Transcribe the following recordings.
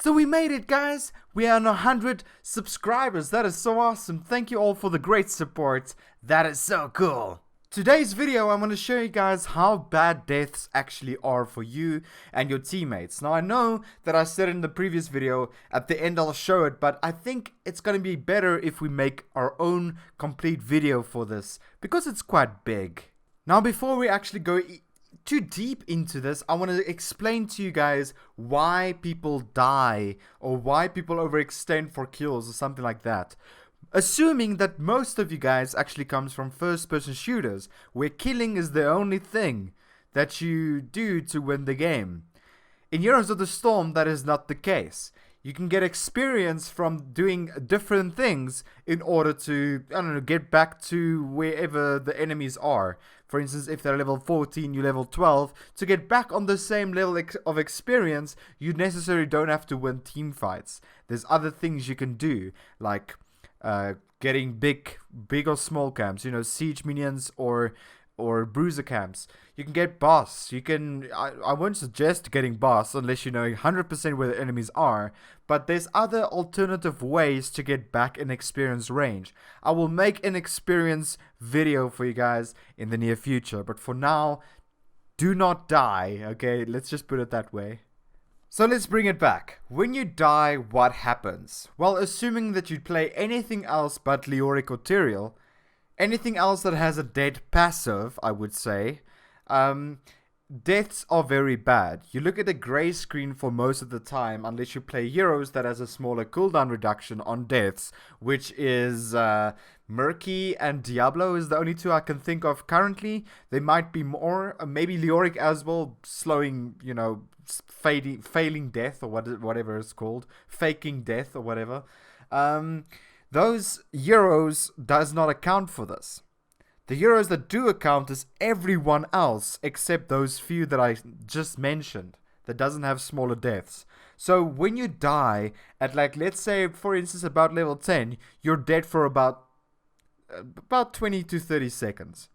So we made it, guys. We are on 100 subscribers. That is so awesome. Thank you all for the great support. That is so cool. Today's video, I'm going to show you guys how bad deaths actually are for you and your teammates. Now, I know that I said in the previous video, at the end I'll show it, but I think it's going to be better if we make our own complete video for this, because it's quite big. Now, before we actually go too deep into this, I want to explain to you guys why people die, or why people overextend for kills, or something like that. Assuming that most of you guys actually comes from first-person shooters, where killing is the only thing that you do to win the game. In Heroes of the Storm, that is not the case. You can get experience from doing different things in order to, I don't know, get back to wherever the enemies are. For instance, if they're level 14, you level 12. To get back on the same level of experience, you necessarily don't have to win team fights. There's other things you can do, like getting big or small camps, you know, siege minions or bruiser camps. You can get boss. You can, I won't suggest getting boss unless you know 100% where the enemies are, but there's other alternative ways to get back in experience range. I will make an experience video for you guys in the near future, but for now, do not die, okay? Let's just put it that way. So let's bring it back. When you die, what happens? Well, assuming that you play anything else but Leoric or Tyrael, anything else that has a dead passive, I would say, deaths are very bad. You look at the grey screen for most of the time, unless you play heroes that has a smaller cooldown reduction on deaths, which is Murky and Diablo is the only two I can think of currently. There might be more, maybe Leoric as well, slowing, you know, failing death, or whatever it's called, faking death or whatever. Those heroes does not account for this. The heroes that do account is everyone else except those few that I just mentioned that doesn't have smaller deaths. So when you die at, like, let's say for instance about level 10, you're dead for about 20 to 30 seconds.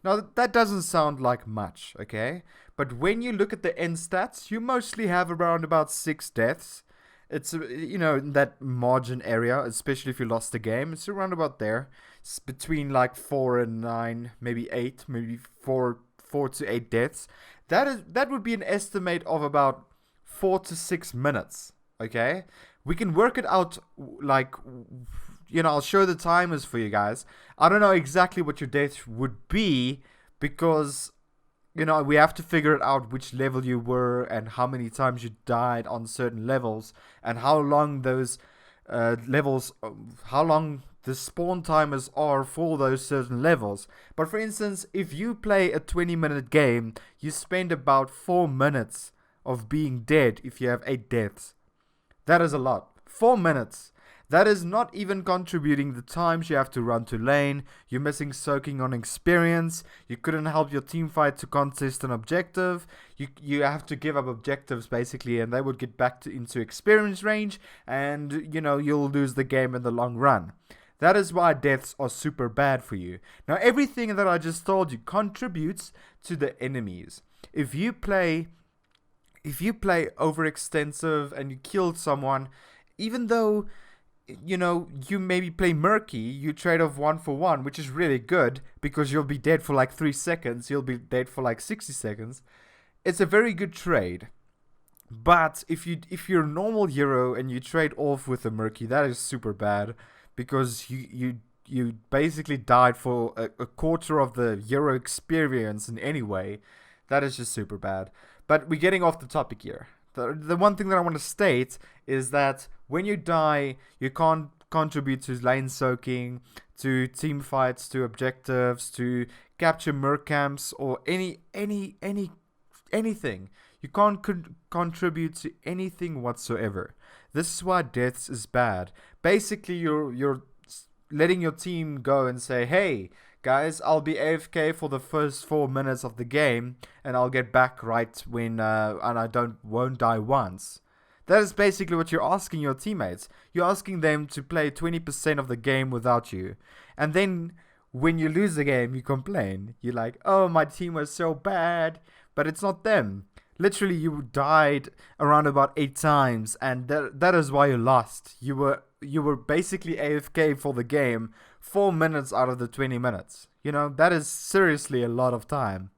Now that doesn't sound like much, okay? But when you look at the end stats, you mostly have around about 6 deaths. It's, you know, in that margin area, especially if you lost the game. It's around about there. It's between like 4 and 9, maybe 8, maybe 4 to 8 deaths. That would be an estimate of about 4 to 6 minutes, okay? We can work it out, like, you know, I'll show the timers for you guys. I don't know exactly what your death would be, because, you know, we have to figure it out which level you were and how many times you died on certain levels and how long those levels, how long the spawn timers are for those certain levels. But for instance, if you play a 20-minute game, you spend about 4 minutes of being dead if you have 8 deaths. That is a lot. 4 minutes. That is not even contributing the times you have to run to lane. You're missing soaking on experience. You couldn't help your team fight to contest an objective. You have to give up objectives basically, and they would get back into experience range, and you know, you'll lose the game in the long run. That is why deaths are super bad for you. Now, everything that I just told you contributes to the enemies. If you play overextensive and you killed someone, even though, you know, you maybe play Murky, you trade off 1 for 1, which is really good, because you'll be dead for like 3 seconds, you'll be dead for like 60 seconds. It's a very good trade. But if you're a normal hero and you trade off with a Murky, that is super bad, because you basically died for a quarter of the hero experience in any way. That is just super bad. But we're getting off the topic here. The one thing that I want to state is that when you die, you can't contribute to lane soaking, to team fights, to objectives, to capture merc camps, or anything. You can't contribute to anything whatsoever. This is why deaths is bad. Basically, you're letting your team go and say, hey, guys, I'll be AFK for the first 4 minutes of the game, and I'll get back right when, and I won't die once. That is basically what you're asking your teammates. You're asking them to play 20% of the game without you. And then, when you lose the game, you complain. You're like, oh, my team was so bad. But it's not them. Literally, you died around about 8 times, and that is why you lost. You were basically AFK for the game 4 minutes out of the 20 minutes. You know, that is seriously a lot of time.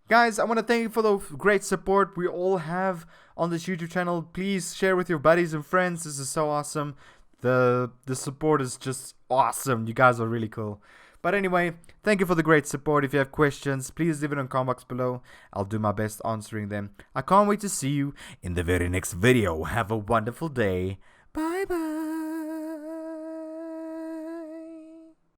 Guys, I want to thank you for the great support we all have on this YouTube channel. Please share with your buddies and friends. This is so awesome. The support is just awesome. You guys are really cool. But anyway, thank you for the great support. If you have questions, please leave it in the comment box below. I'll do my best answering them. I can't wait to see you in the very next video. Have a wonderful day. Bye bye.